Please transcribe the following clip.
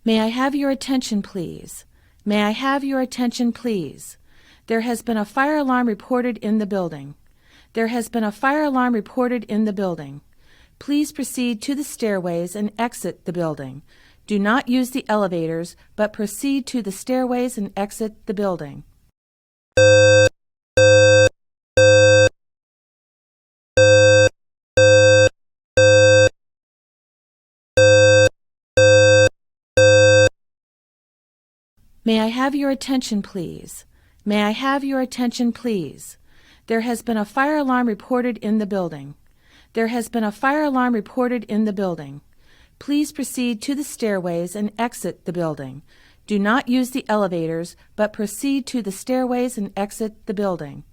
May I have your attention, please? May I have your attention, please? There has been a fire alarm reported in the building. There has been a fire alarm reported in the building. Please proceed to the stairways and exit the building. Do not use the elevators, but proceed to the stairways and exit the building. May I have your attention, please? May I have your attention, please? There has been a fire alarm reported in the building. There has been a fire alarm reported in the building. Please proceed to the stairways and exit the building. Do not use the elevators, but proceed to the stairways and exit the building.